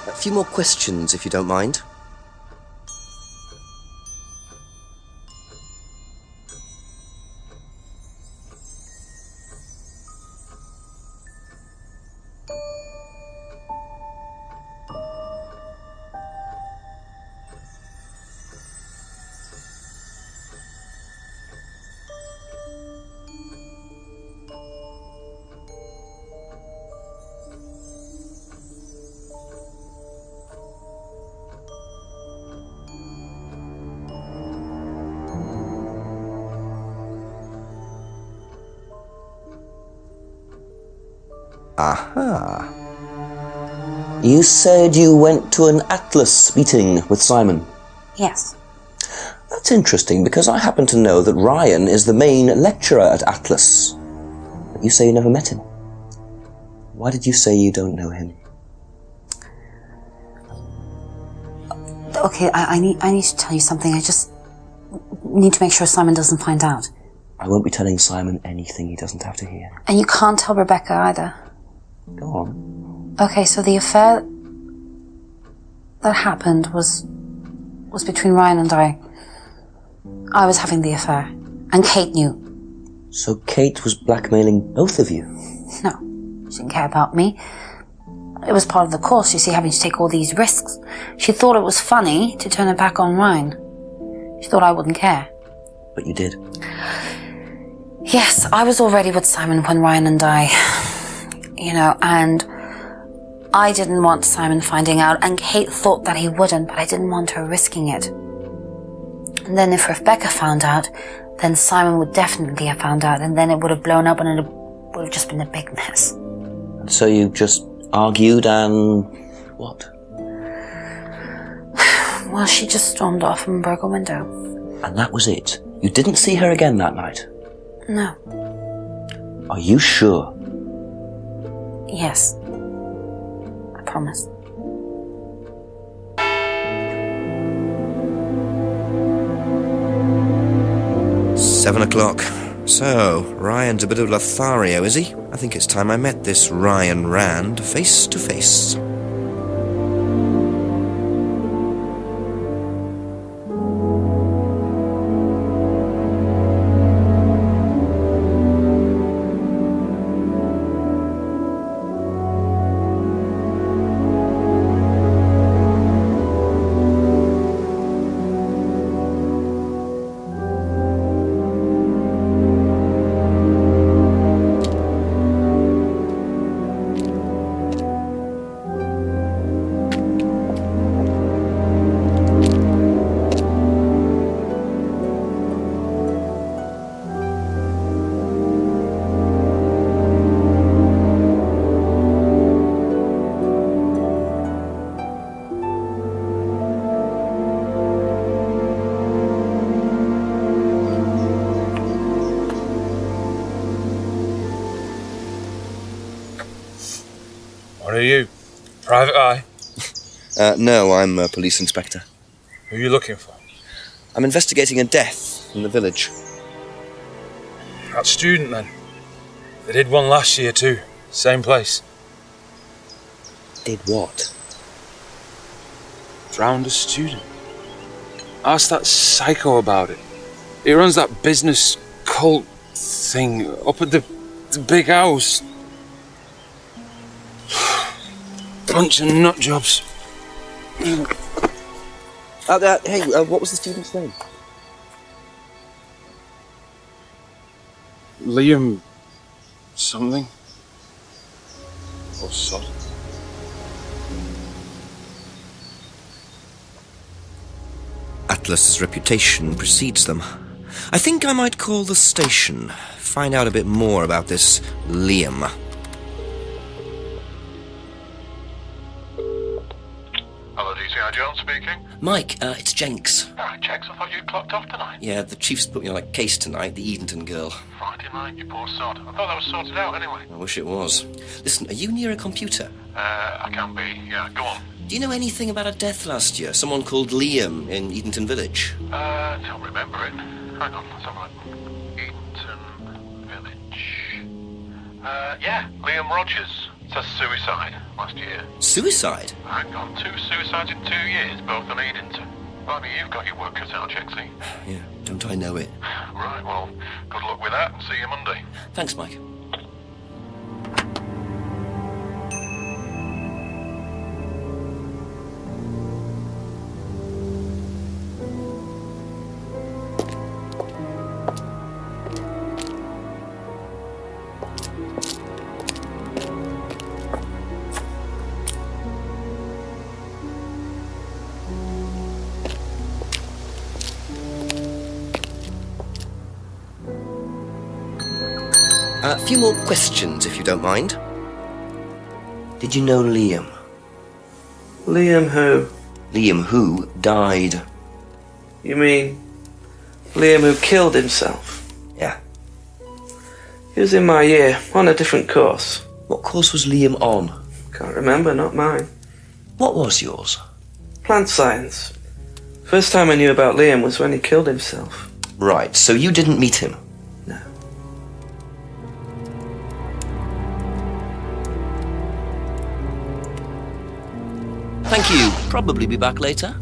A few more questions, if you don't mind. Aha. You said you went to an Atlas meeting with Simon? Yes. That's interesting, because I happen to know that Ryan is the main lecturer at Atlas. But you say you never met him. Why did you say you don't know him? Okay, I need to tell you something. I just need to make sure Simon doesn't find out. I won't be telling Simon anything he doesn't have to hear. And you can't tell Rebecca either. Go on. Okay, so the affair that happened was between Ryan and I. I was having the affair, and Kate knew. So Kate was blackmailing both of you? No, she didn't care about me. It was part of the course, you see, having to take all these risks. She thought it was funny to turn her back on Ryan. She thought I wouldn't care. But you did. Yes, I was already with Simon when Ryan and I... and I didn't want Simon finding out, and Kate thought that he wouldn't, but I didn't want her risking it. And then if Rebecca found out, then Simon would definitely have found out, and then it would have blown up, and it would have just been a big mess. So you just argued and... what? Well, she just stormed off and broke a window. And that was it? You didn't see her again that night? No. Are you sure? Yes. I promise. Seven o'clock. So, Ryan's a bit of Lothario, is he? I think it's time I met this Ryan Rand face to face. What are you? Private eye? No, I'm a police inspector. Who are you looking for? I'm investigating a death in the village. That student, then. They did one last year, too. Same place. Did what? Drowned a student. Ask that psycho about it. He runs that business cult thing up at the big house. Bunch of nut jobs. Hey, what was the student's name? Liam... something? Or sod? Atlas's reputation precedes them. I think I might call the station, find out a bit more about this Liam. Hello, DCI Jones speaking. Mike, it's Jenks. Alright, Jenks, I thought you'd clocked off tonight. Yeah, the chief's put me on a case tonight, the Edenton girl. Friday night, you poor sod. I thought that was sorted out anyway. I wish it was. Listen, are you near a computer? I can be, yeah, go on. Do you know anything about a death last year? Someone called Liam in Edenton Village? Don't remember it. Hang on, let's have a look. Edenton Yeah, Liam Rogers. Says suicide last year. Suicide? Hang on, 2 suicides in 2 years, both on Edenton. Blimey, you've got your work cut out, Jenksy. Yeah, don't I know it. Right, well, good luck with that and see you Monday. Thanks, Mike. A few more questions, if you don't mind. Did you know Liam? Liam who? Liam who died? You mean Liam who killed himself? Yeah. He was in my year, on a different course. What course was Liam on? Can't remember, not mine. What was yours? Plant science. First time I knew about Liam was when he killed himself. Right, so you didn't meet him? No. Thank you. Probably be back later.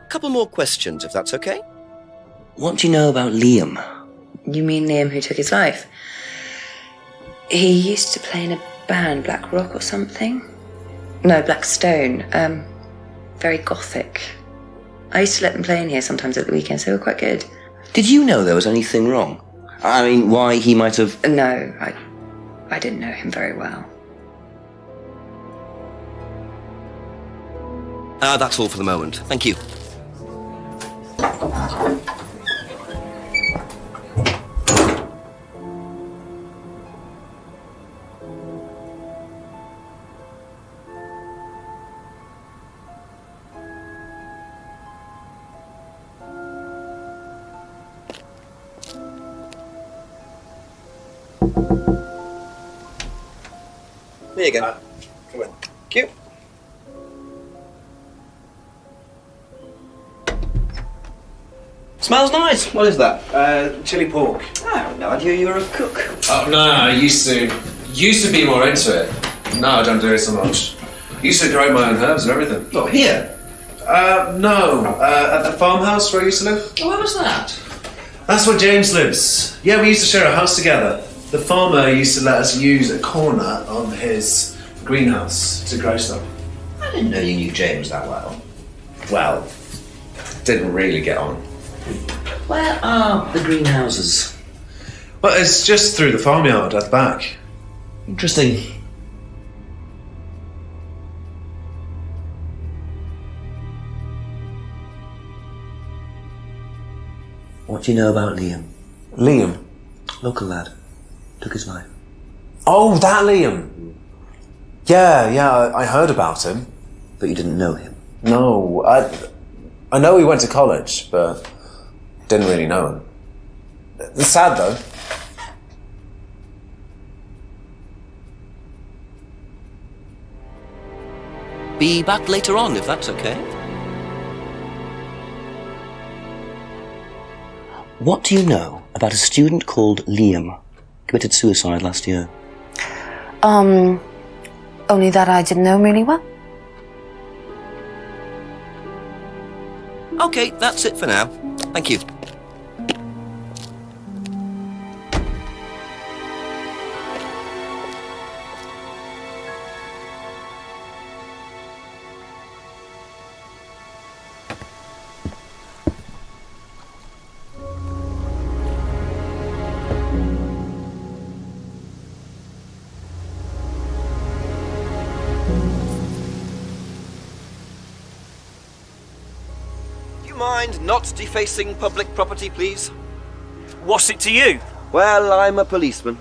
Couple more questions, if that's okay. What do you know about Liam? You mean Liam who took his life? He used to play in a band, Black Rock or something? No, Black Stone. Very gothic. I used to let them play in here sometimes at the weekends. They were quite good. Did you know there was anything wrong? I mean, why he might have... No, I didn't know him very well. That's all for the moment. Thank you. There you go. Come on. Thank you. Smells nice. What is that? Chili pork. I had no idea you were a cook. Oh no, I used to be more into it. No, I don't do it so much. I used to grow my own herbs and everything. Not here. No, at the farmhouse where I used to live. Oh, where was that? That's where James lives. Yeah, we used to share a house together. The farmer used to let us use a corner on his greenhouse to grow stuff. I didn't know you knew James that well. Well, didn't really get on. Where are the greenhouses? Well, it's just through the farmyard at the back. Interesting. What do you know about Liam? Liam? Local lad. Took his life. Oh, that Liam. Yeah, I heard about him. But you didn't know him? No, I know he went to college, but didn't really know him. It's sad though. Be back later on, if that's okay. What do you know about a student called Liam? Committed suicide last year. Only that I didn't know him really well. Okay, that's it for now. Thank you. Mind not defacing public property, please? What's it to you? Well, I'm a policeman.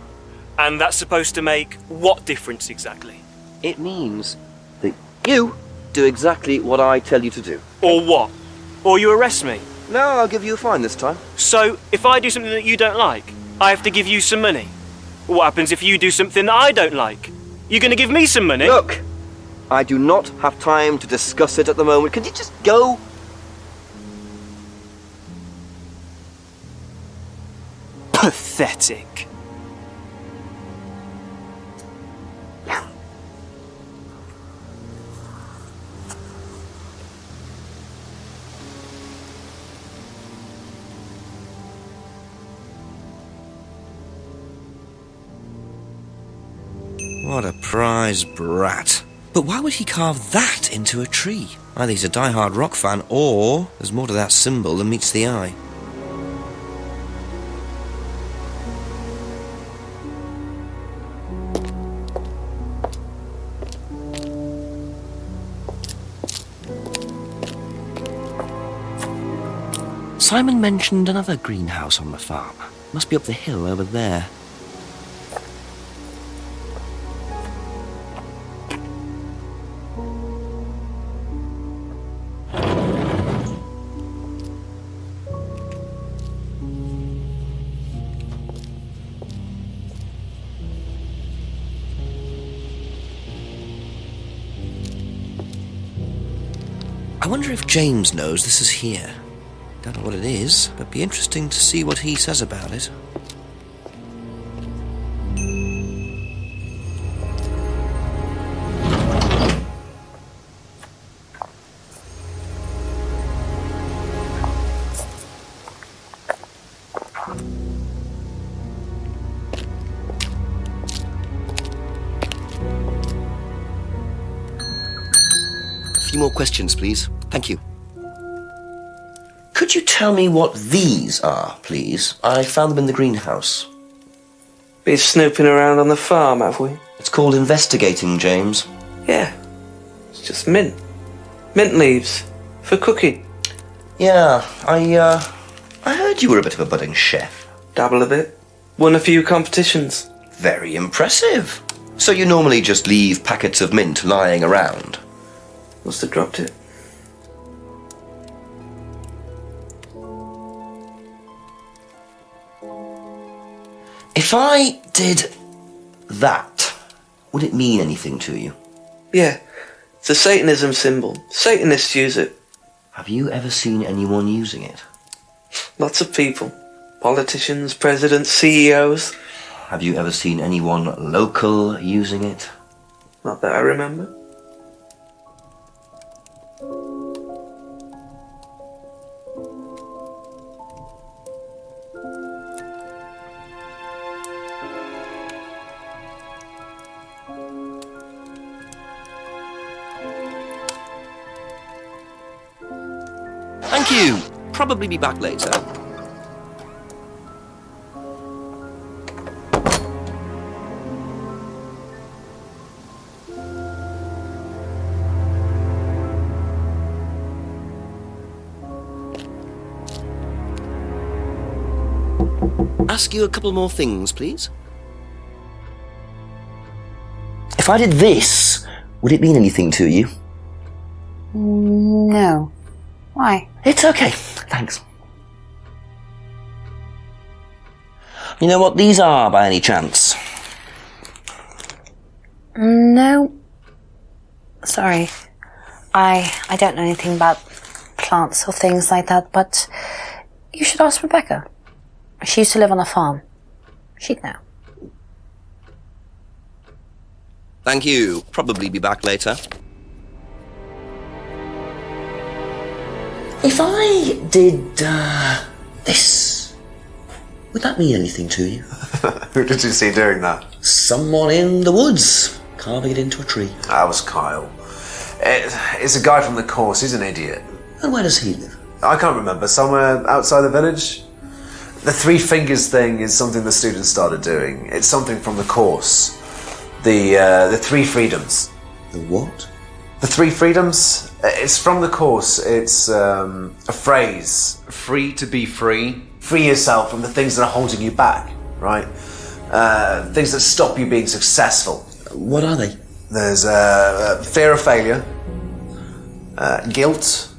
And that's supposed to make what difference exactly? It means that you do exactly what I tell you to do. Or what? or you arrest me. No, I'll give you a fine this time. So, if I do something that you don't like, I have to give you some money. What happens if you do something that I don't like? You're going to give me some money? Look, I do not have time to discuss it at the moment. Can you just go? Pathetic. What a prize brat. But why would he carve that into a tree? Either he's a die-hard rock fan, or there's more to that symbol than meets the eye. Simon mentioned another greenhouse on the farm. Must be up the hill over there. I wonder if James knows this is here. Don't know what it is, but be interesting to see what he says about it. A few more questions, please. Thank you. Could you tell me what these are, please? I found them in the greenhouse. Been snooping around on the farm, have we? It's called investigating, James. Yeah. It's just mint. Mint leaves. For cooking. Yeah, I heard you were a bit of a budding chef. Dabble a bit. Won a few competitions. Very impressive. So you normally just leave packets of mint lying around? Must have dropped it. If I did that, would it mean anything to you? Yeah. It's a Satanism symbol. Satanists use it. Have you ever seen anyone using it? Lots of people. Politicians, presidents, CEOs. Have you ever seen anyone local using it? Not that I remember. Thank you. Probably be back later. Ask you a couple more things, please. If I did this, would it mean anything to you? No. Why? It's okay, thanks. You know what these are, by any chance? No. Sorry. I don't know anything about plants or things like that, but you should ask Rebecca. She used to live on a farm. She'd know. Thank you. Probably be back later. If I did, this, would that mean anything to you? Who did you see doing that? Someone in the woods, carving it into a tree. That was Kyle. It's a guy from the course, he's an idiot. And where does he live? I can't remember, somewhere outside the village? The three fingers thing is something the students started doing. It's something from the course. The three freedoms. The what? The three freedoms? It's from the course. It's a phrase. Free to be free. Free yourself from the things that are holding you back, right? Things that stop you being successful. What are they? There's fear of failure, guilt,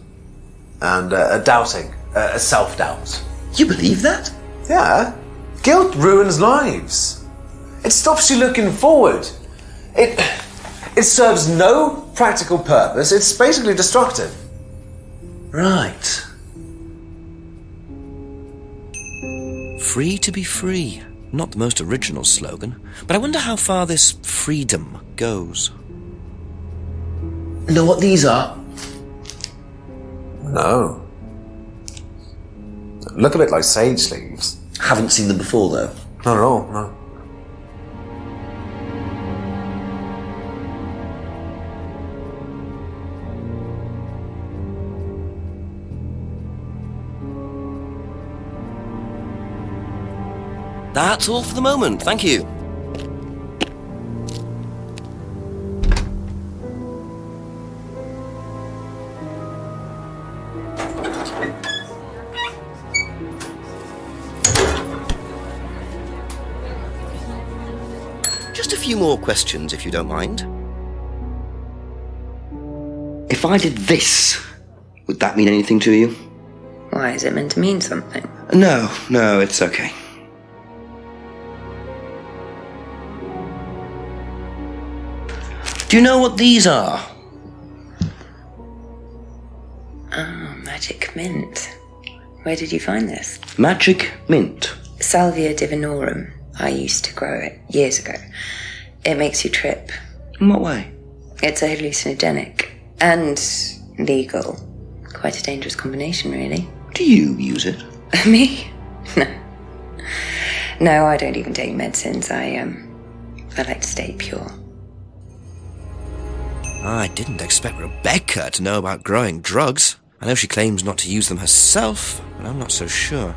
and a doubting, a self-doubt. You believe that? Yeah. Guilt ruins lives. It stops you looking forward. It serves no practical purpose. It's basically destructive. Right. Free to be free. Not the most original slogan, but I wonder how far this freedom goes. Know what these are? No. Look a bit like sage leaves. Haven't seen them before, though. Not at all, no. That's all for the moment, thank you. Just a few more questions, if you don't mind. If I did this, would that mean anything to you? Why is it meant to mean something? No, it's okay. Do you know what these are? Oh, magic mint. Where did you find this? Magic mint. Salvia divinorum. I used to grow it years ago. It makes you trip. In what way? It's a hallucinogenic and legal. Quite a dangerous combination, really. Do you use it? Me? No. No, I don't even take medicines. I like to stay pure. I didn't expect Rebecca to know about growing drugs. I know she claims not to use them herself, but I'm not so sure.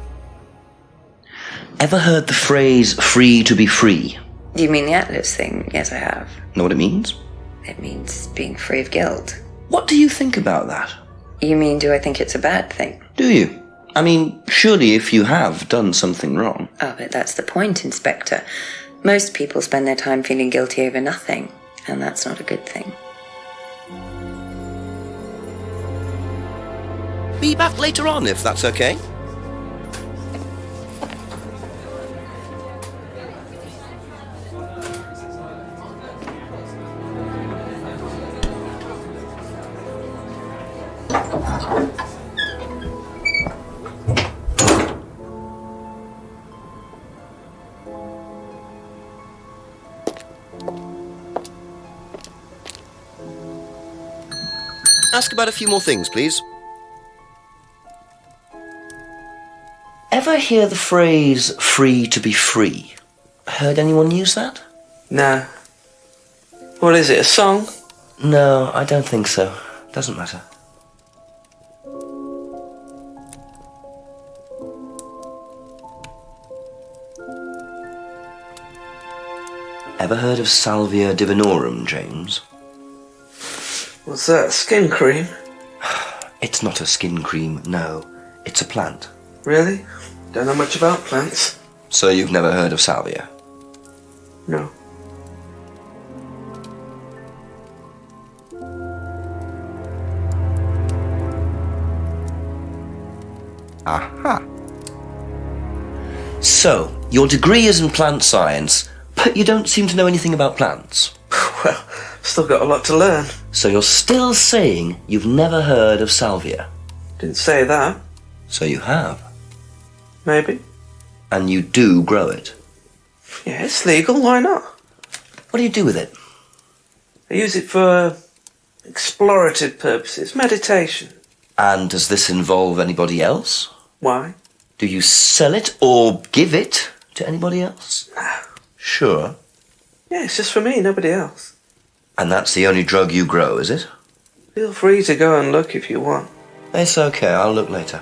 Ever heard the phrase free to be free? You mean the Atlas thing? Yes, I have. Know what it means? It means being free of guilt. What do you think about that? You mean, do I think it's a bad thing? Do you? I mean, surely if you have done something wrong. Oh, but that's the point, Inspector. Most people spend their time feeling guilty over nothing, and that's not a good thing. Be back later on, if that's okay. Ask about a few more things, please. Ever hear the phrase free to be free? Heard anyone use that? Nah. What is it, a song? No, I don't think so. Doesn't matter. Ever heard of Salvia divinorum, James? What's that, skin cream? It's not a skin cream, no. It's a plant. Really? Don't know much about plants. So you've never heard of salvia? No. Aha. So, your degree is in plant science, but you don't seem to know anything about plants. Well, still got a lot to learn. So you're still saying you've never heard of salvia? Didn't say that. So you have. Maybe. And you do grow it? Yeah, it's legal, why not? What do you do with it? I use it for explorative purposes, meditation. And does this involve anybody else? Why? Do you sell it or give it to anybody else? No. Sure. Yeah, it's just for me, nobody else. And that's the only drug you grow, is it? Feel free to go and look if you want. It's okay, I'll look later.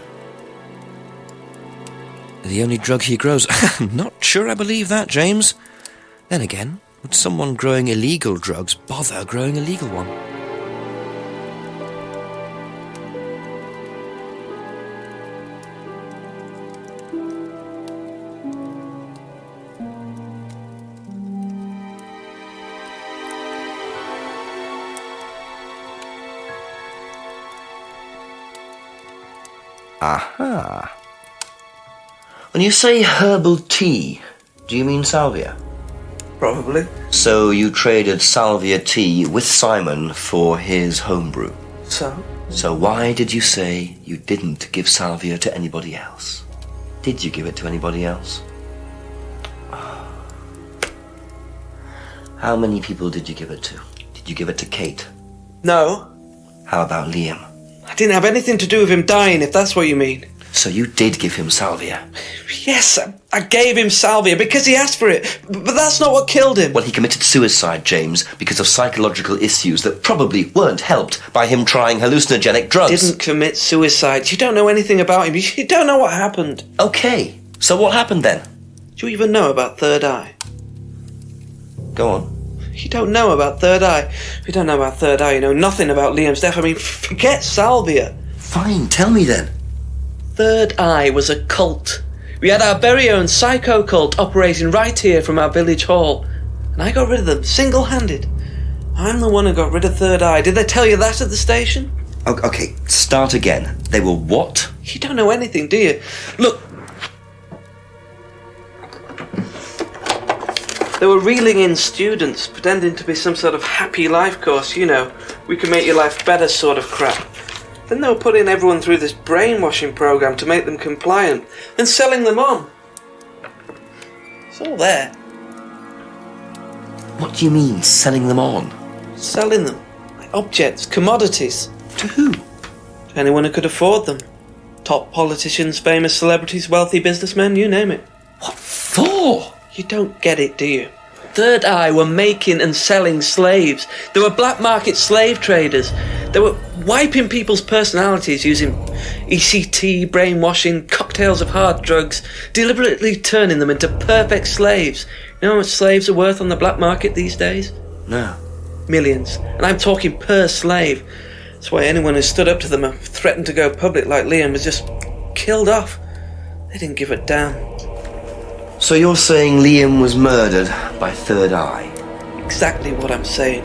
The only drug he grows? Not sure I believe that, James. Then again, would someone growing illegal drugs bother growing a legal one? Aha. When you say herbal tea, do you mean salvia? Probably. So you traded salvia tea with Simon for his homebrew. So Why did you say you didn't give salvia to anybody else? Did you give it to anybody else? How many people did you give it to? Did you give it to Kate? No. How about Liam? I didn't have anything to do with him dying, if that's what you mean. So you did give him salvia? Yes, I gave him salvia because he asked for it, but that's not what killed him. Well, he committed suicide, James, because of psychological issues that probably weren't helped by him trying hallucinogenic drugs. Didn't commit suicide. You don't know anything about him. You don't know what happened. Okay, so what happened then? Do you even know about Third Eye? Go on. You don't know about Third Eye. If you don't know about Third Eye, you know nothing about Liam's death. I mean, forget salvia. Fine, tell me then. Third Eye was a cult. We had our very own psycho cult operating right here from our village hall. And I got rid of them, single-handed. I'm the one who got rid of Third Eye. Did they tell you that at the station? Okay, start again. They were what? You don't know anything, do you? Look. They were reeling in students, pretending to be some sort of happy life course, you know, we can make your life better sort of crap. Then they were putting everyone through this brainwashing program to make them compliant, and selling them on. It's all there. What do you mean, selling them on? Selling them. Like objects, commodities. To who? To anyone who could afford them. Top politicians, famous celebrities, wealthy businessmen, you name it. What for? You don't get it, do you? Third Eye were making and selling slaves. They were black market slave traders. They were wiping people's personalities using ECT, brainwashing, cocktails of hard drugs, deliberately turning them into perfect slaves. You know how much slaves are worth on the black market these days? No. Millions. And I'm talking per slave. That's why anyone who stood up to them and threatened to go public like Liam was just killed off. They didn't give a damn. So you're saying Liam was murdered by Third Eye? Exactly what I'm saying.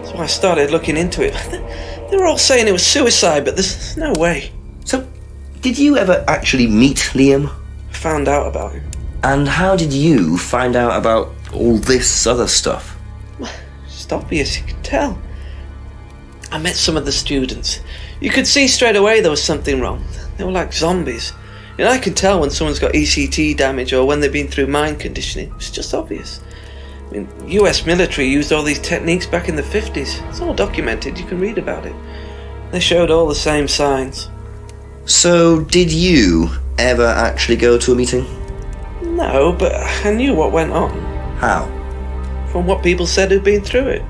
So I started looking into it. They were all saying it was suicide, but there's no way. So, did you ever actually meet Liam? I found out about him. And how did you find out about all this other stuff? It's obvious, you can tell. I met some of the students. You could see straight away there was something wrong. They were like zombies. And I can tell when someone's got ECT damage or when they've been through mind conditioning. It's just obvious. I mean, US military used all these techniques back in the 50s. It's all documented, you can read about it. They showed all the same signs. So, did you ever actually go to a meeting? No, but I knew what went on. How? From what people said who'd been through it.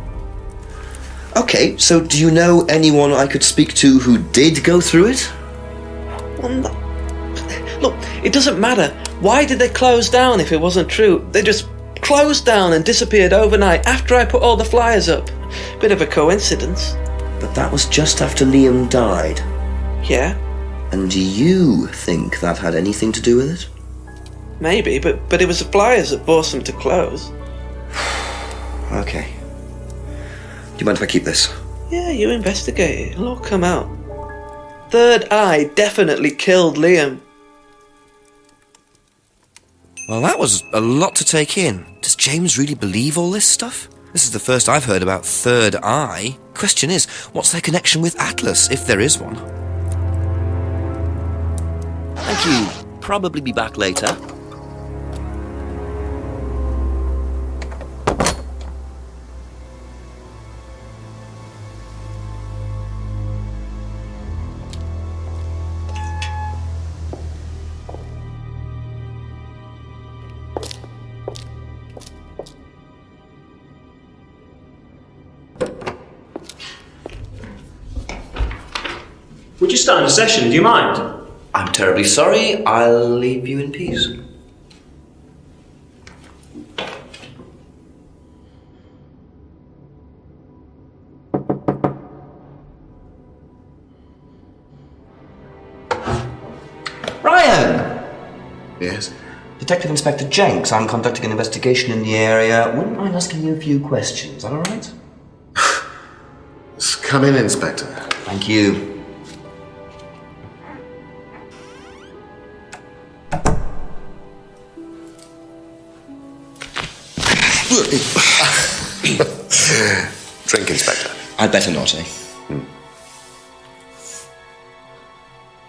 Okay, so do you know anyone I could speak to who did go through it? Well, look, it doesn't matter. Why did they close down if it wasn't true? They just closed down and disappeared overnight after I put all the flyers up. Bit of a coincidence. But that was just after Liam died. Yeah. And do you think that had anything to do with it? Maybe, but it was the flyers that forced them to close. Okay. Do you mind if I keep this? Yeah, you investigate it. It'll all come out. Third Eye definitely killed Liam. Well, that was a lot to take in. Does James really believe all this stuff? This is the first I've heard about Third Eye. Question is, what's their connection with Atlas, if there is one? Thank you. Probably be back later. We're just starting a session, do you mind? I'm terribly sorry. I'll leave you in peace. Ryan! Yes? Detective Inspector Jenks. I'm conducting an investigation in the area. Wouldn't mind asking you a few questions. Is that all right? Come in, Inspector. Thank you. Drink, Inspector. I'd better not, eh?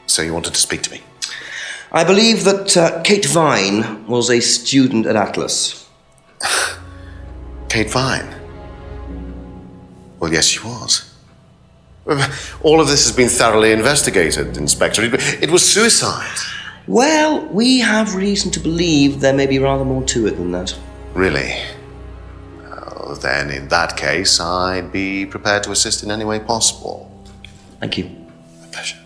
So you wanted to speak to me? I believe that Kate Vine was a student at Atlas. Kate Vine? Well, yes, she was. All of this has been thoroughly investigated, Inspector. It was suicide. Well, we have reason to believe there may be rather more to it than that. Really? Well, then, in that case, I'd be prepared to assist in any way possible. Thank you. My pleasure.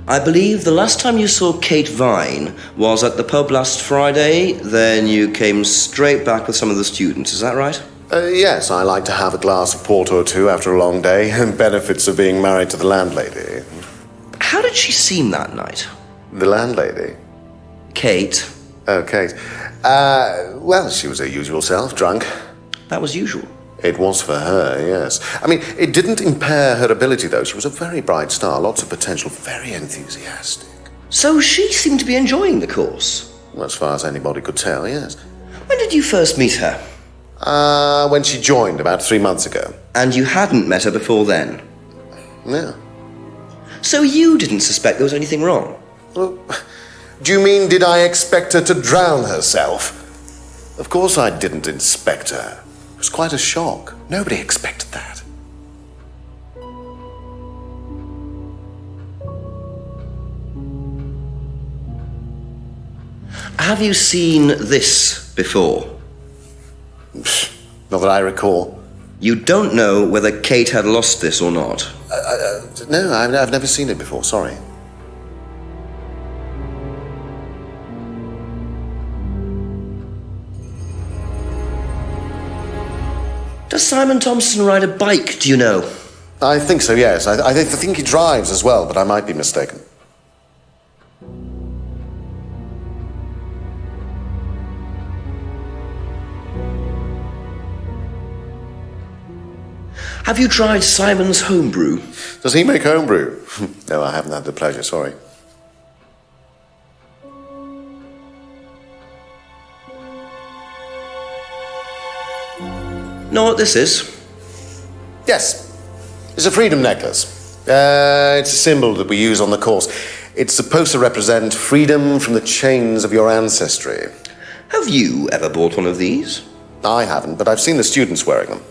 I believe the last time you saw Kate Vine was at the pub last Friday, then you came straight back with some of the students, is that right? Yes, I like to have a glass of port or two after a long day, and benefits of being married to the landlady. How did she seem that night? The landlady? Kate. Oh, Kate. Well, she was her usual self, drunk. That was usual. It was for her, yes. I mean, it didn't impair her ability, though. She was a very bright star, lots of potential, very enthusiastic. So she seemed to be enjoying the course? Well, as far as anybody could tell, yes. When did you first meet her? When she joined, about 3 months ago. And you hadn't met her before then? No. So you didn't suspect there was anything wrong? Well, do you mean, did I expect her to drown herself? Of course I didn't inspect her. It was quite a shock. Nobody expected that. Have you seen this before? Not that I recall. You don't know whether Kate had lost this or not? No, I've never seen it before, sorry. Does Simon Thompson ride a bike, do you know? I think so, yes. I think he drives as well, but I might be mistaken. Have you tried Simon's homebrew? Does he make homebrew? No, I haven't had the pleasure, sorry. Know what this is? Yes. It's a freedom necklace. It's a symbol that we use on the course. It's supposed to represent freedom from the chains of your ancestry. Have you ever bought one of these? I haven't, but I've seen the students wearing them.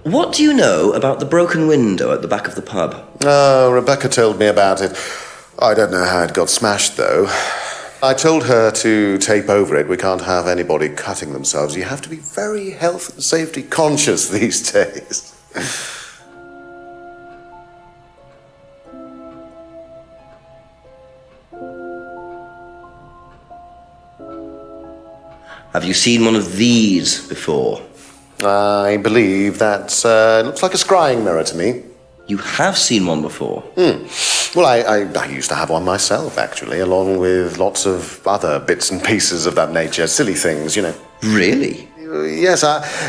What do you know about the broken window at the back of the pub? Oh, Rebecca told me about it. I don't know how it got smashed, though. I told her to tape over it. We can't have anybody cutting themselves. You have to be very health and safety conscious these days. Have you seen one of these before? I believe that looks like a scrying mirror to me. You have seen one before? Well, I used to have one myself, actually, along with lots of other bits and pieces of that nature. Silly things, you know. Really? Yes,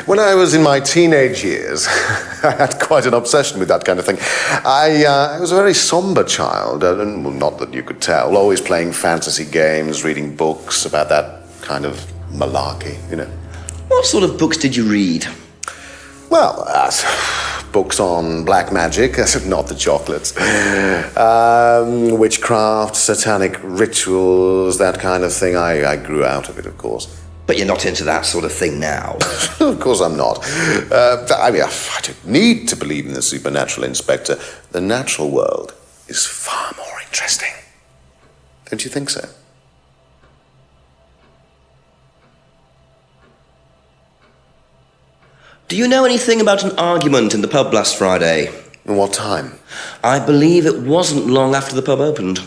when I was in my teenage years, I had quite an obsession with that kind of thing. I was a very somber child, and well, not that you could tell, always playing fantasy games, reading books about that kind of malarkey, you know. What sort of books did you read? Well, books on black magic, not the chocolates, witchcraft, satanic rituals, that kind of thing. I grew out of it, of course. But you're not into that sort of thing now. Of course I'm not. I don't need to believe in the supernatural, Inspector. The natural world is far more interesting. Don't you think so? Do you know anything about an argument in the pub last Friday? What time? I believe it wasn't long after the pub opened.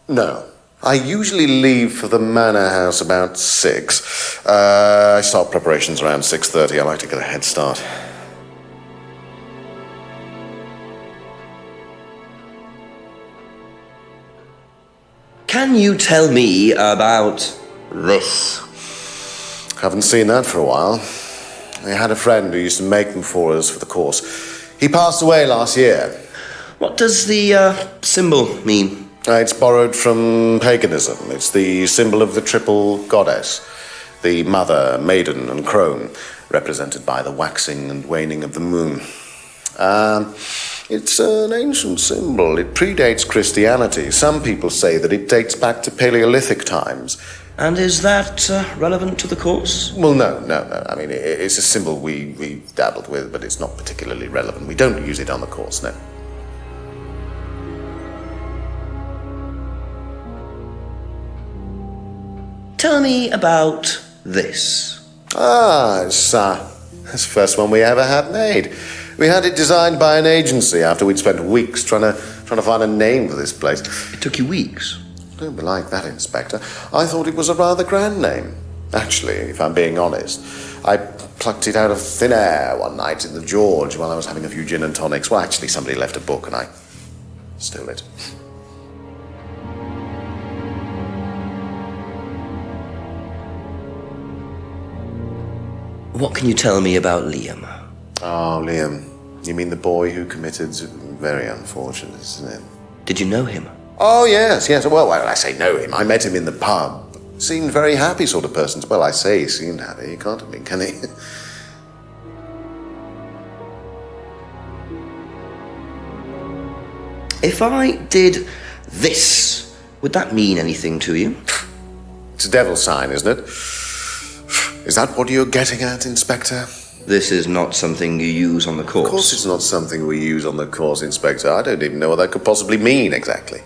No. I usually leave for the manor house about 6. I start preparations around 6:30. I like to get a head start. Can you tell me about this? Haven't seen that for a while. I had a friend who used to make them for us for the course. He passed away last year. What does the symbol mean? It's borrowed from paganism. It's the symbol of the triple goddess, the mother, maiden, and crone, represented by the waxing and waning of the moon. It's an ancient symbol. It predates Christianity. Some people say that it dates back to Paleolithic times. And is that relevant to the course? Well, no. I mean, it's a symbol we've dabbled with, but it's not particularly relevant. We don't use it on the course, no. Tell me about this. It's the first one we ever had made. We had it designed by an agency after we'd spent weeks trying to find a name for this place. It took you weeks? Don't be like that, Inspector. I thought it was a rather grand name. Actually, if I'm being honest, I plucked it out of thin air one night in the George while I was having a few gin and tonics. Well, actually, somebody left a book and I stole it. What can you tell me about Liam? Oh, Liam. You mean the boy who committed... Very unfortunate, isn't it? Did you know him? Oh, yes. Well, when I say know him, I met him in the pub. Seemed very happy sort of person. Well, I say he seemed happy. He can't have been, can he? If I did this, would that mean anything to you? It's a devil sign, isn't it? Is that what you're getting at, Inspector? This is not something you use on the course. Of course it's not something we use on the course, Inspector. I don't even know what that could possibly mean, exactly.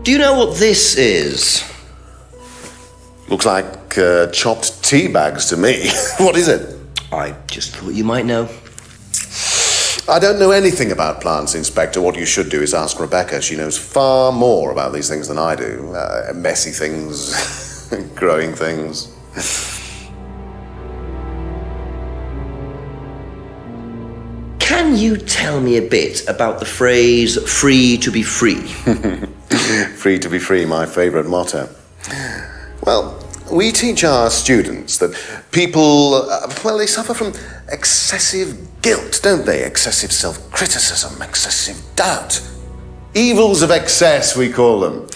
Do you know what this is? Looks like chopped tea bags to me. What is it? I just thought you might know. I don't know anything about plants, Inspector. What you should do is ask Rebecca. She knows far more about these things than I do. Messy things, growing things. Can you tell me a bit about the phrase free to be free? Free to be free, my favourite motto. Well, we teach our students that people, they suffer from excessive guilt, don't they? Excessive self-criticism, excessive doubt. Evils of excess, we call them.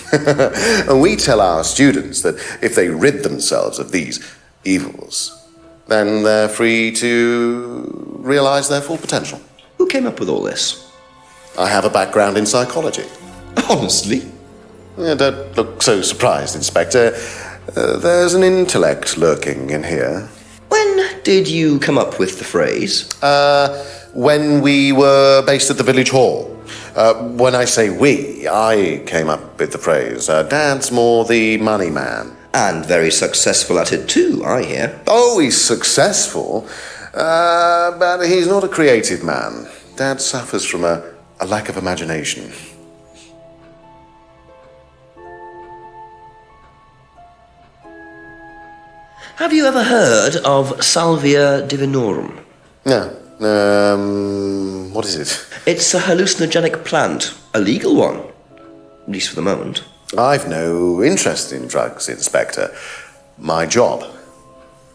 And we tell our students that if they rid themselves of these evils, then they're free to realise their full potential. Who came up with all this? I have a background in psychology. Honestly? Yeah, don't look so surprised, Inspector. There's an intellect lurking in here. When did you come up with the phrase? When we were based at the village hall. When I say we, I came up with the phrase. Dad's more the money man. And very successful at it too, I hear. Oh, he's successful, but he's not a creative man. Dad suffers from a lack of imagination. Have you ever heard of Salvia divinorum? No. What is it? It's a hallucinogenic plant, a legal one, at least for the moment. I've no interest in drugs, Inspector. My job.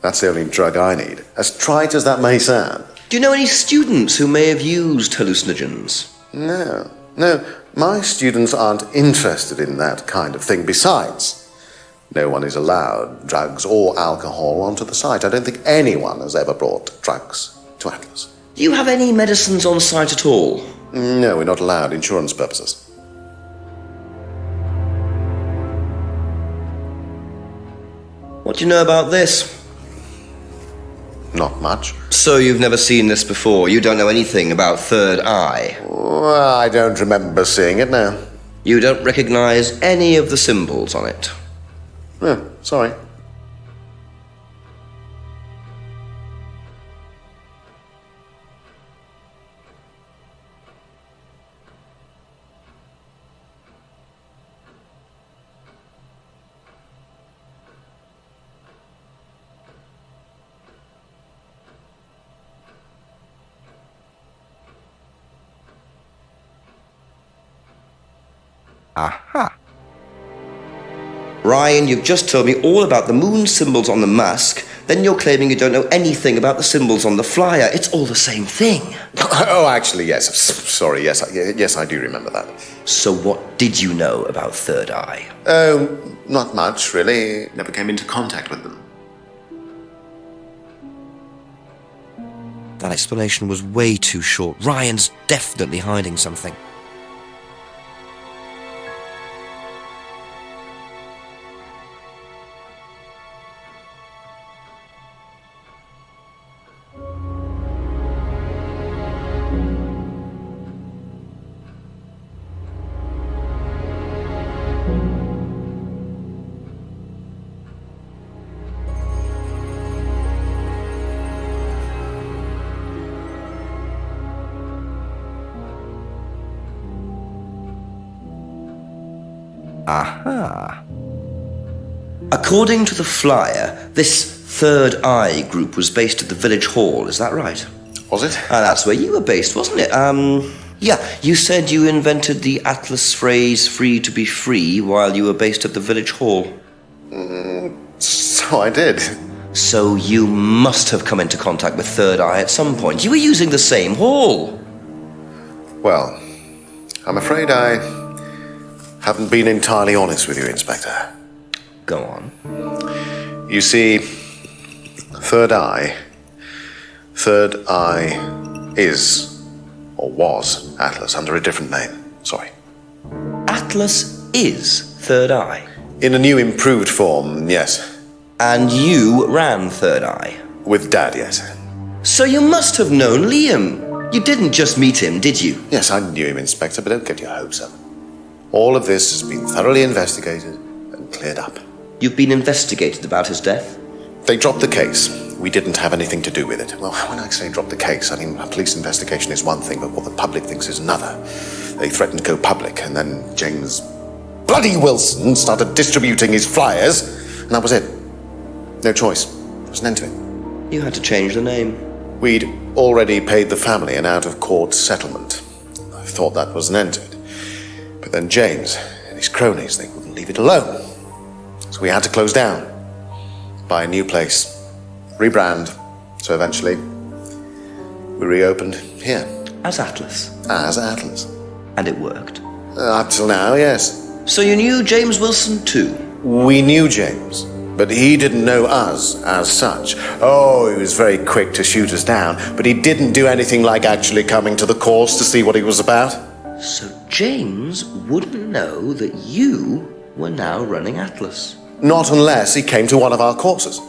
That's the only drug I need. As trite as that may sound. Do you know any students who may have used hallucinogens? No. My students aren't interested in that kind of thing. Besides, no one is allowed drugs or alcohol onto the site. I don't think anyone has ever brought drugs to Atlas. Do you have any medicines on site at all? No, we're not allowed. Insurance purposes. What do you know about this? Not much. So you've never seen this before? You don't know anything about third eye? Well, I don't remember seeing it now. You don't recognize any of the symbols on it? Oh, sorry. Aha. Ryan, you've just told me all about the moon symbols on the mask, then you're claiming you don't know anything about the symbols on the flyer. It's all the same thing. Oh, actually, yes. Sorry, yes, yes, I do remember that. So what did you know about Third Eye? Oh, not much, really. Never came into contact with them. That explanation was way too short. Ryan's definitely hiding something. Aha. According to the flyer, this Third Eye group was based at the village hall, is that right? Was it? That's where you were based, wasn't it? Yeah, you said you invented the Atlas phrase free to be free while you were based at the village hall. So I did. So you must have come into contact with Third Eye at some point. You were using the same hall. Well, I'm afraid I haven't been entirely honest with you, Inspector. Go on. You see, Third Eye is, or was, Atlas under a different name. Sorry. Atlas is Third Eye. In a new improved form, yes. And you ran Third Eye? With Dad, yes. So you must have known Liam. You didn't just meet him, did you? Yes, I knew him, Inspector, but don't get your hopes up. All of this has been thoroughly investigated and cleared up. You've been investigated about his death? They dropped the case. We didn't have anything to do with it. Well, when I say drop the case, I mean a police investigation is one thing, but what the public thinks is another. They threatened to go public, and then James bloody Wilson started distributing his flyers, and that was it. No choice. There was an end to it. You had to change the name. We'd already paid the family an out-of-court settlement. I thought that was an end to it. But then James and his cronies, they wouldn't leave it alone. So we had to close down, buy a new place, rebrand. So eventually, we reopened here. As Atlas? As Atlas. And it worked? Up till now, yes. So you knew James Wilson too? We knew James, but he didn't know us as such. Oh, he was very quick to shoot us down, but he didn't do anything like actually coming to the course to see what he was about. So James wouldn't know that you were now running Atlas? Not unless he came to one of our courses.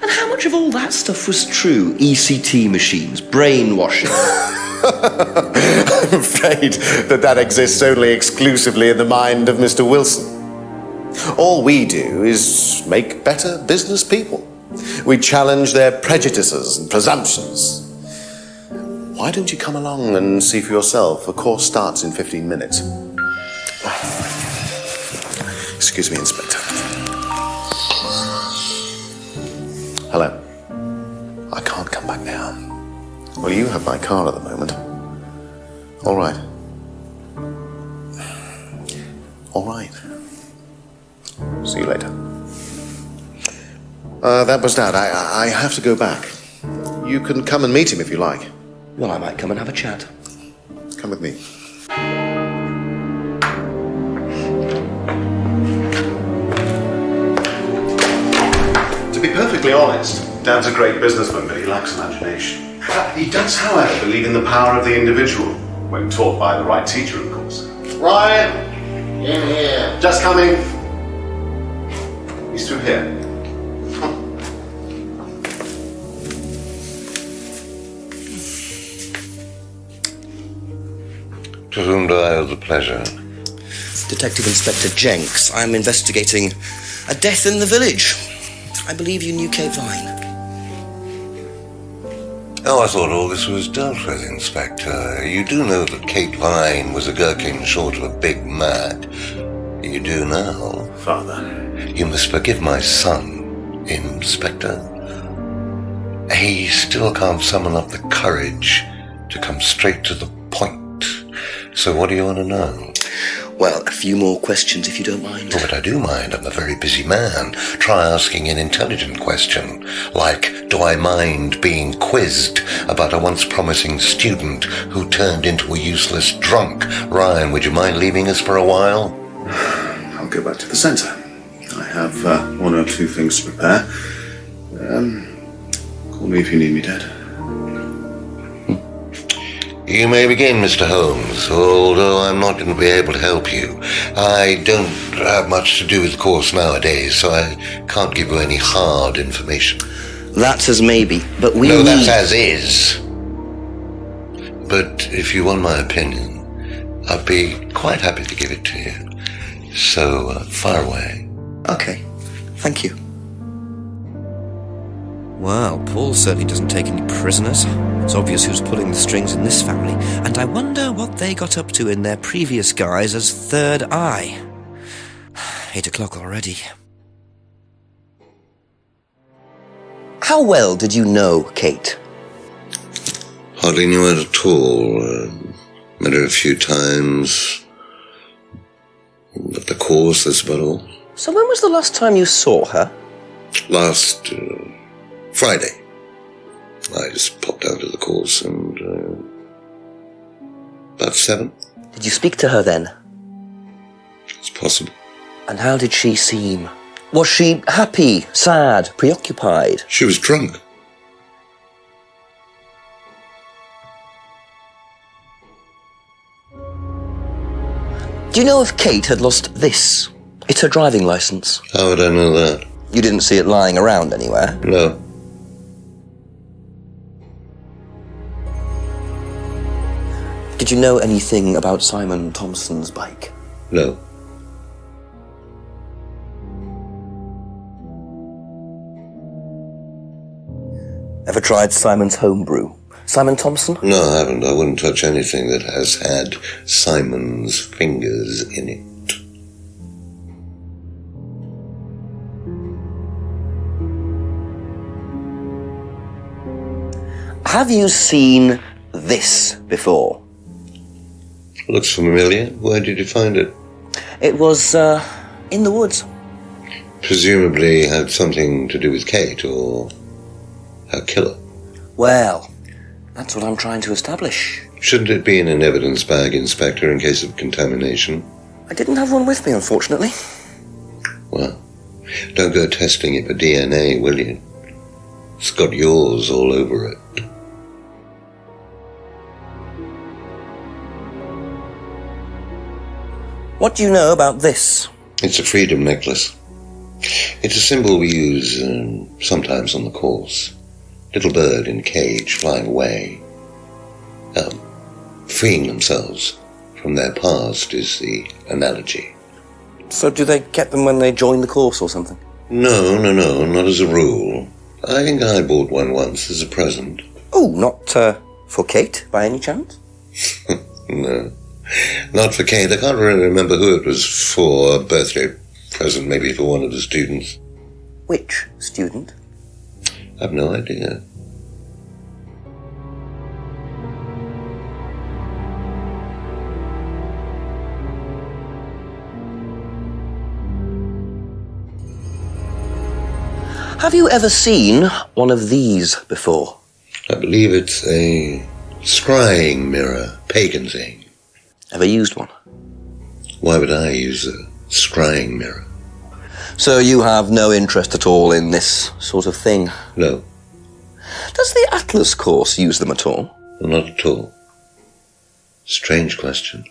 And how much of all that stuff was true? ECT machines, brainwashing? I'm afraid that exists only exclusively in the mind of Mr. Wilson. All we do is make better business people. We challenge their prejudices and presumptions. Why don't you come along and see for yourself? The course starts in 15 minutes. Excuse me, Inspector. Hello. I can't come back now. Well, you have my car at the moment. All right. All right. See you later. That was Dad. I have to go back. You can come and meet him if you like. Well, I might come and have a chat. Come with me. To be perfectly honest, Dad's a great businessman, but he lacks imagination. He does, however, believe in the power of the individual, when taught by the right teacher, of course. Ryan! In here. Just coming. He's through here. To whom do I owe the pleasure? Detective Inspector Jenks. I'm investigating a death in the village. I believe you knew Kate Vine. Oh, I thought all this was dealt with, Inspector. You do know that Kate Vine was a gherkin short of a big mad. You do now. Father. You must forgive my son, Inspector. He still can't summon up the courage to come straight to the point. So what do you want to know? Well, a few more questions if you don't mind. Oh, but I do mind. I'm a very busy man. Try asking an intelligent question, like, do I mind being quizzed about a once promising student who turned into a useless drunk? Ryan, would you mind leaving us for a while? I'll go back to the centre. I have one or two things to prepare. Call me if you need me, Dad. You may begin, Mr. Holmes, although I'm not going to be able to help you. I don't have much to do with the course nowadays, so I can't give you any hard information. That's as maybe, but we No, need... that's as is. But if you want my opinion, I'd be quite happy to give it to you. So, fire away. Okay, thank you. Well, Paul certainly doesn't take any prisoners. It's obvious who's pulling the strings in this family, and I wonder what they got up to in their previous guise as Third Eye. 8 o'clock already. How well did you know Kate? Hardly knew her at all. Met her a few times. At the course, that's about all. So when was the last time you saw her? Last Friday. I just popped down to the course and about 7. Did you speak to her then? It's possible. And how did she seem? Was she happy, sad, preoccupied? She was drunk. Do you know if Kate had lost this? It's her driving licence. How would I know that? You didn't see it lying around anywhere? No. Did you know anything about Simon Thompson's bike? No. Ever tried Simon's homebrew? Simon Thompson? No, I haven't. I wouldn't touch anything that has had Simon's fingers in it. Have you seen this before? Looks familiar. Where did you find it? It was, in the woods. Presumably had something to do with Kate or her killer. Well, that's what I'm trying to establish. Shouldn't it be in an evidence bag, Inspector, in case of contamination? I didn't have one with me, unfortunately. Well, don't go testing it for DNA, will you? It's got yours all over it. What do you know about this? It's a freedom necklace. It's a symbol we use sometimes on the course. Little bird in cage flying away. Freeing themselves from their past is the analogy. So do they get them when they join the course or something? No, not as a rule. I think I bought one once as a present. Oh, not for Kate, by any chance? No, not for Kate. I can't really remember who it was for. A birthday present, maybe for one of the students. Which student? I've no idea. Have you ever seen one of these before? I believe it's a scrying mirror, pagan thing. Ever used one? Why would I use a scrying mirror? So you have no interest at all in this sort of thing? No. Does the Atlas course use them at all? Not at all. Strange question.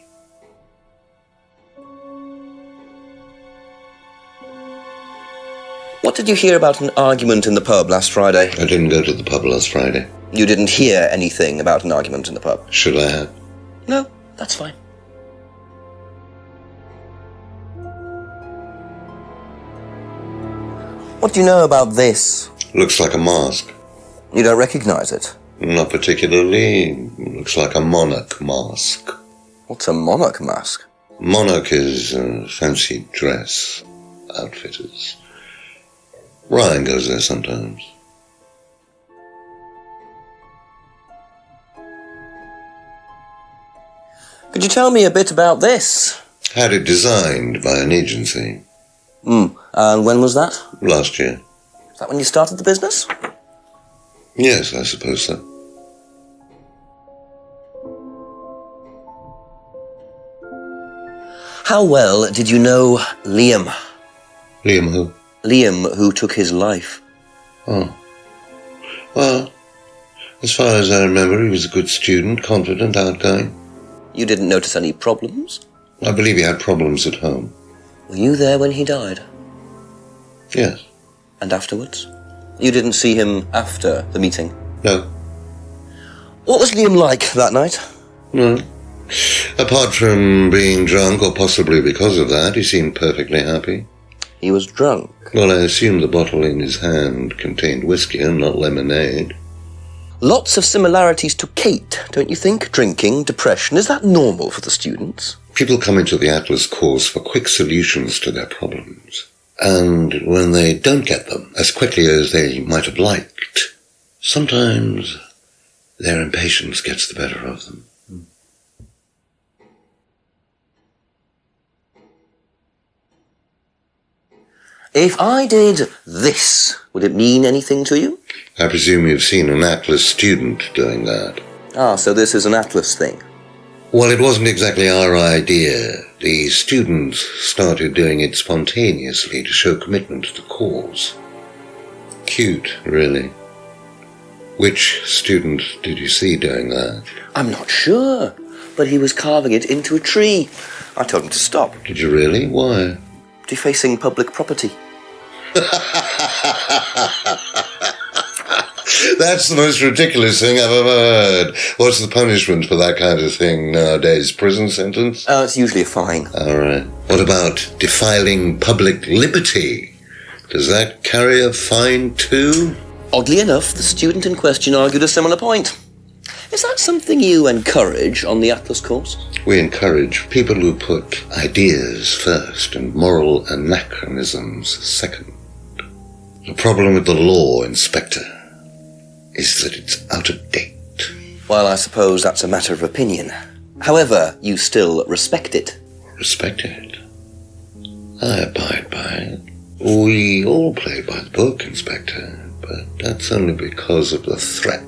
What did you hear about an argument in the pub last Friday? I didn't go to the pub last Friday. You didn't hear anything about an argument in the pub? Should I have? No, that's fine. What do you know about this? Looks like a mask. You don't recognize it? Not particularly. Looks like a monarch mask. What's a monarch mask? Monarch is fancy dress outfitters. Ryan goes there sometimes. Could you tell me a bit about this? Had it designed by an agency. And when was that? Last year. Is that when you started the business? Yes, I suppose so. How well did you know Liam? Liam who? Liam, who took his life. Oh. Well, as far as I remember, he was a good student, confident, outgoing. You didn't notice any problems? I believe he had problems at home. Were you there when he died? Yes. And afterwards? You didn't see him after the meeting? No. What was Liam like that night? No. Apart from being drunk, or possibly because of that, he seemed perfectly happy. He was drunk? Well, I assume the bottle in his hand contained whiskey and not lemonade. Lots of similarities to Kate, don't you think? Drinking, depression, is that normal for the students? People come into the Atlas course for quick solutions to their problems. And when they don't get them as quickly as they might have liked, sometimes their impatience gets the better of them. If I did this, would it mean anything to you? I presume you've seen an Atlas student doing that. Ah, so this is an Atlas thing. Well, it wasn't exactly our idea. The students started doing it spontaneously to show commitment to the cause. Cute, really. Which student did you see doing that? I'm not sure, but he was carving it into a tree. I told him to stop. Did you really? Why? Defacing public property. That's the most ridiculous thing I've ever heard. What's the punishment for that kind of thing nowadays? Prison sentence? It's usually a fine. All right. What about defiling public liberty? Does that carry a fine too? Oddly enough, the student in question argued a similar point. Is that something you encourage on the Atlas course? We encourage people who put ideas first and moral anachronisms second. The problem with the law, Inspector, is that it's out of date. Well, I suppose that's a matter of opinion. However, you still respect it. Respect it? I abide by it. We all play by the book, Inspector, but that's only because of the threat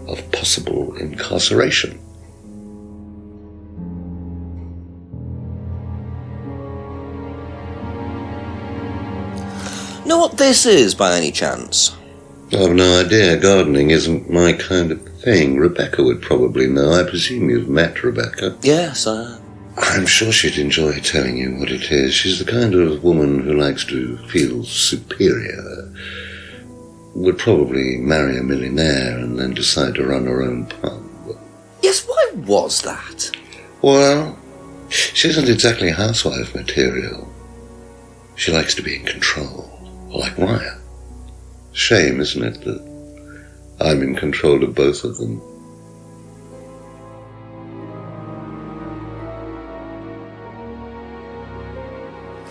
of possible incarceration. Know what this is, by any chance? I've no idea. Gardening isn't my kind of thing. Rebecca would probably know. I presume you've met Rebecca. Yes, I'm sure she'd enjoy telling you what it is. She's the kind of woman who likes to feel superior. Would probably marry a millionaire and then decide to run her own pub. Yes, why was that? Well, she isn't exactly housewife material. She likes to be in control, like Ryan. Shame, isn't it, that I'm in control of both of them?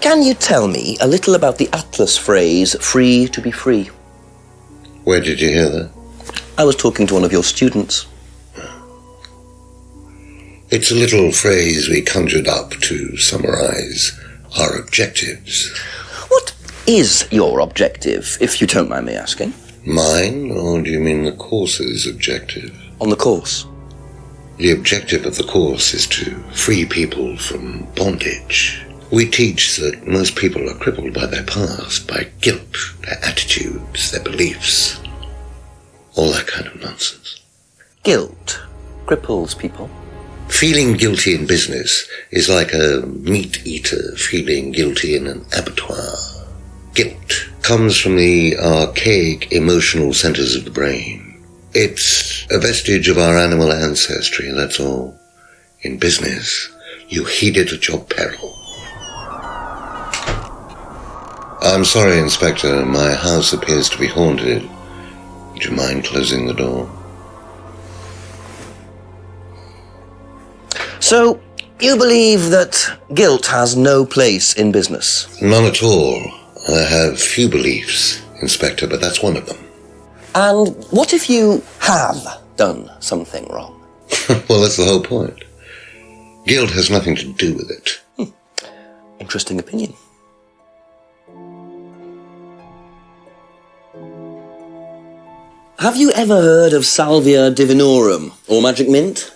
Can you tell me a little about the Atlas phrase, free to be free? Where did you hear that? I was talking to one of your students. It's a little phrase we conjured up to summarize our objectives. What is your objective, if you don't mind me asking? Mine, or do you mean the course's objective? On the course. The objective of the course is to free people from bondage. We teach that most people are crippled by their past, by guilt, their attitudes, their beliefs. All that kind of nonsense. Guilt cripples people. Feeling guilty in business is like a meat eater feeling guilty in an abattoir. Guilt comes from the archaic emotional centers of the brain. It's a vestige of our animal ancestry, that's all. In business, you heed it at your peril. I'm sorry, Inspector. My house appears to be haunted. Would you mind closing the door? So, you believe that guilt has no place in business? None at all. I have few beliefs, Inspector, but that's one of them. And what if you have done something wrong? Well, that's the whole point. Guilt has nothing to do with it. Interesting opinion. Have you ever heard of Salvia divinorum, or magic mint?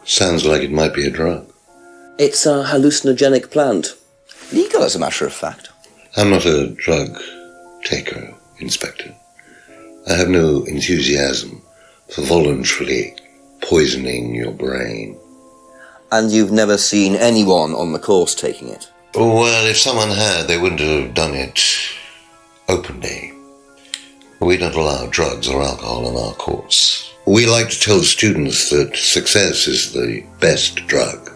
Sounds like it might be a drug. It's a hallucinogenic plant. Legal, as a matter of fact. I'm not a drug taker, Inspector. I have no enthusiasm for voluntarily poisoning your brain. And you've never seen anyone on the course taking it? Well, if someone had, they wouldn't have done it openly. We don't allow drugs or alcohol on our course. We like to tell students that success is the best drug.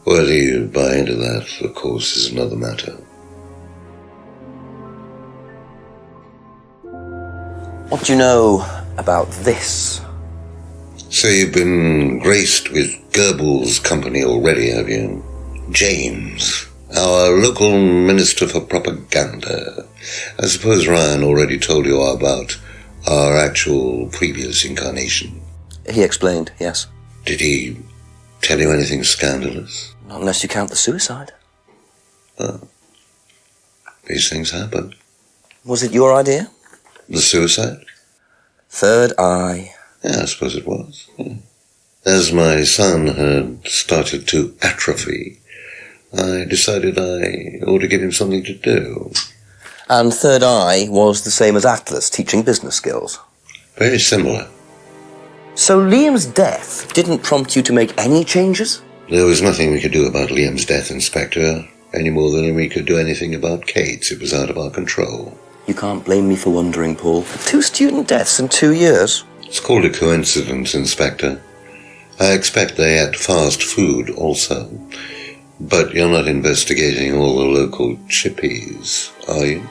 Whether you buy into that, of course, is another matter. What do you know about this? So you've been graced with Goebbels' company already, have you? James, our local minister for propaganda. I suppose Ryan already told you about our actual previous incarnation. He explained, yes. Did he tell you anything scandalous? Not unless you count the suicide. Oh. These things happen. Was it your idea? The suicide? Third eye. Yeah, I suppose it was. Yeah. As my son had started to atrophy, I decided I ought to give him something to do. And Third Eye was the same as Atlas, teaching business skills. Very similar. So Liam's death didn't prompt you to make any changes? There was nothing we could do about Liam's death, Inspector, any more than we could do anything about Kate's. It was out of our control. You can't blame me for wondering, Paul. 2 student deaths in 2 years? It's called a coincidence, Inspector. I expect they ate fast food also. But you're not investigating all the local chippies, are you?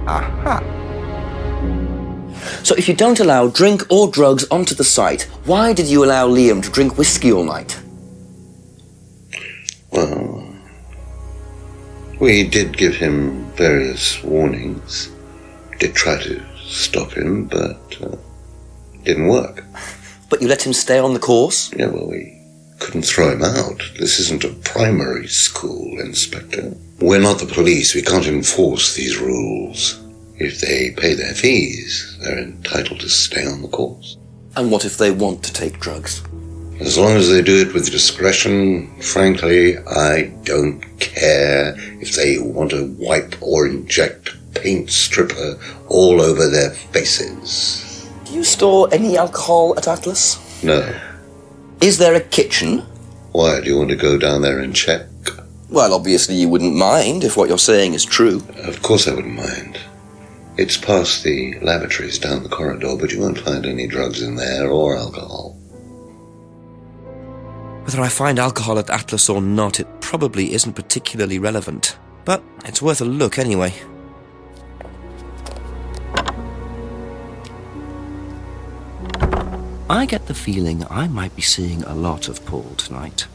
Aha. So if you don't allow drink or drugs onto the site, why did you allow Liam to drink whiskey all night? Well, we did give him various warnings. Did try to stop him, but it didn't work. But you let him stay on the course? Yeah, well, we couldn't throw him out. This isn't a primary school, Inspector. We're not the police. We can't enforce these rules. If they pay their fees, they're entitled to stay on the course. And what if they want to take drugs? As long as they do it with discretion, frankly, I don't care if they want to wipe or inject paint stripper all over their faces. Do you store any alcohol at Atlas? No. Is there a kitchen? Why, do you want to go down there and check? Well, obviously you wouldn't mind if what you're saying is true. Of course I wouldn't mind. It's past the lavatories down the corridor, but you won't find any drugs in there or alcohol. Whether I find alcohol at Atlas or not, it probably isn't particularly relevant. But it's worth a look anyway. I get the feeling I might be seeing a lot of Paul tonight.